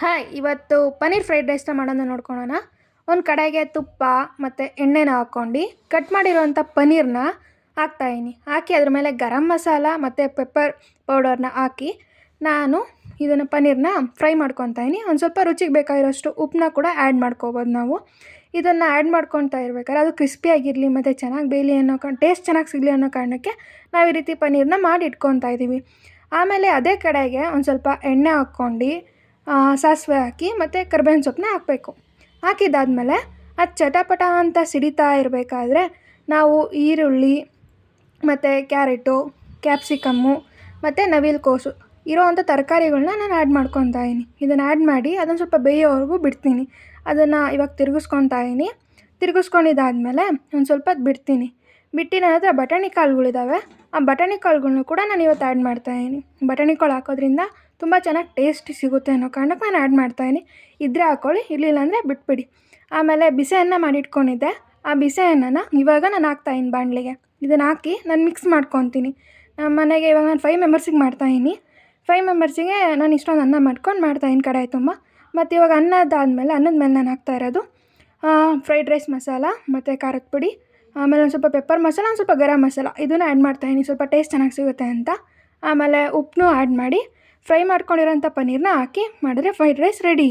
Hi, ಇವತ್ತು paneer fried ರೈಸ್ನ ಮಾಡೋದನ್ನ ನೋಡ್ಕೊಳ್ಳೋಣ. ಒಂದು ಕಡೆಗೆ ತುಪ್ಪ ಮತ್ತು ಎಣ್ಣೆನ ಹಾಕ್ಕೊಂಡು ಕಟ್ ಮಾಡಿರೋವಂಥ ಪನ್ನೀರನ್ನ ಹಾಕ್ತಾಯಿನಿ. ಹಾಕಿ ಅದ್ರ ಮೇಲೆ ಗರಂ ಮಸಾಲ ಮತ್ತು ಪೆಪ್ಪರ್ ಪೌಡರ್ನ ಹಾಕಿ ನಾನು ಇದನ್ನು ಪನ್ನೀರನ್ನ ಫ್ರೈ ಮಾಡ್ಕೊತಾಯಿನಿ. ಒಂದು ಸ್ವಲ್ಪ ರುಚಿಗೆ ಬೇಕಾಗಿರೋಷ್ಟು ಉಪ್ಪನ್ನ ಕೂಡ ಆ್ಯಡ್ ಮಾಡ್ಕೋಬೋದು ನಾವು. ಇದನ್ನು ಆ್ಯಡ್ ಮಾಡ್ಕೊತಾ ಇರ್ಬೇಕಾದ್ರೆ ಅದು ಕ್ರಿಸ್ಪಿಯಾಗಿರಲಿ ಮತ್ತು ಚೆನ್ನಾಗಿ ಬೇಯಲಿ ಅನ್ನೋ ಟೇಸ್ಟ್ ಚೆನ್ನಾಗಿ ಸಿಗಲಿ ಅನ್ನೋ ಕಾರಣಕ್ಕೆ ನಾವು ಈ ರೀತಿ ಪನ್ನೀರನ್ನ ಮಾಡಿ ಇಟ್ಕೊತಾ ಇದ್ದೀವಿ. ಆಮೇಲೆ ಅದೇ ಕಡೆಗೆ ಒಂದು ಸ್ವಲ್ಪ ಎಣ್ಣೆ ಹಾಕ್ಕೊಂಡು ಸಾಸಿವೆ ಹಾಕಿ ಮತ್ತು ಕರ್ಬೇವಿನ ಸೊಪ್ಪನ್ನ ಹಾಕಬೇಕು. ಹಾಕಿದ್ದಾದಮೇಲೆ ಅದು ಚಟಪಟ ಅಂತ ಸಿಡಿತಾ ಇರಬೇಕಾದ್ರೆ ನಾವು ಈರುಳ್ಳಿ ಮತ್ತು ಕ್ಯಾರೆಟು, ಕ್ಯಾಪ್ಸಿಕಮ್ಮು ಮತ್ತು ನವಿಲುಕೋಸು ಇರೋವಂಥ ತರಕಾರಿಗಳ್ನ ನಾನು ಆ್ಯಡ್ ಮಾಡ್ಕೊತಾ ಇದೀನಿ. ಇದನ್ನು ಆ್ಯಡ್ ಮಾಡಿ ಅದನ್ನು ಸ್ವಲ್ಪ ಬೇಯೋವರೆಗೂ ಬಿಡ್ತೀನಿ. ಅದನ್ನು ಇವಾಗ ತಿರುಗಿಸ್ಕೊತಾ ಇದೀನಿ. ತಿರುಗಿಸ್ಕೊಂಡಿದ್ದಾದಮೇಲೆ ಒಂದು ಸ್ವಲ್ಪ ಹೊತ್ತು ಬಿಡ್ತೀನಿ. ಬಿಟ್ಟು ನನ್ನ ಹತ್ರ ಬಟಾಣಿ ಕಾಳುಗಳಿದ್ದಾವೆ. ಆ ಬಟಾಣಿ ಕಾಳುಗಳ್ನು ಕೂಡ ನಾನು ಇವತ್ತು ಆ್ಯಡ್ ಮಾಡ್ತಾಯಿದ್ದೀನಿ. ಬಟಾಣಿ ಕಾಳು ಹಾಕೋದ್ರಿಂದ ತುಂಬ ಚೆನ್ನಾಗಿ ಟೇಸ್ಟ್ ಸಿಗುತ್ತೆ ಅನ್ನೋ ಕಾರಣಕ್ಕೆ ನಾನು ಆ್ಯಡ್ ಮಾಡ್ತಾಯಿದ್ದೀನಿ. ಇದ್ದರೆ ಹಾಕ್ಕೊಳ್ಳಿ, ಇರಲಿಲ್ಲ ಅಂದರೆ ಬಿಟ್ಬಿಡಿ. ಆಮೇಲೆ ಬಿಸಿ ಅನ್ನ ಮಾಡಿಟ್ಕೊಂಡಿದ್ದೆ. ಆ ಬಿಸಿ ಅನ್ನನ ಇವಾಗ ನಾನು ಹಾಕ್ತಾಯಿದ್ದೀನಿ ಬಾಣಲೆಗೆ. ಇದನ್ನು ಹಾಕಿ ನಾನು ಮಿಕ್ಸ್ ಮಾಡ್ಕೊತೀನಿ. ನಮ್ಮ ಮನೆಗೆ ಇವಾಗ ನಾನು 5 ಮೆಂಬರ್ಸಿಗೆ ಮಾಡ್ತಾಯಿದ್ದೀನಿ. 5 ಮೆಂಬರ್ಸಿಗೆ ನಾನು ಇಷ್ಟೊಂದು ಅನ್ನ ಮಾಡ್ಕೊಂಡು ಮಾಡ್ತಾಯಿದ್ದೀನಿ ಕಡಾಯಿ ತುಂಬ. ಮತ್ತು ಇವಾಗ ಅನ್ನದ ಮೇಲೆ ನಾನು ಹಾಕ್ತಾ ಇರೋದು ಫ್ರೈಡ್ ರೈಸ್ ಮಸಾಲ ಮತ್ತು ಖಾರದ ಪುಡಿ, ಆಮೇಲೆ ಒಂದು ಸ್ವಲ್ಪ ಪೆಪ್ಪರ್ ಮಸಾಲ, ಒಂದು ಸ್ವಲ್ಪ ಗರಂ ಮಸಾಲ ಇದನ್ನು ಆ್ಯಡ್ ಮಾಡ್ತಾಯಿದ್ದೀನಿ ಸ್ವಲ್ಪ ಟೇಸ್ಟ್ ಚೆನ್ನಾಗಿ ಸಿಗುತ್ತೆ ಅಂತ. ಆಮೇಲೆ ಉಪ್ಪನ್ನೂ ಆ್ಯಡ್ ಮಾಡಿ ಫ್ರೈ ಮಾಡ್ಕೊಂಡಿರೋಂಥ ಪನ್ನೀರನ್ನ ಹಾಕಿ ಮಾಡಿದ್ರೆ ಫ್ರೈಡ್ ರೈಸ್ ರೆಡಿ.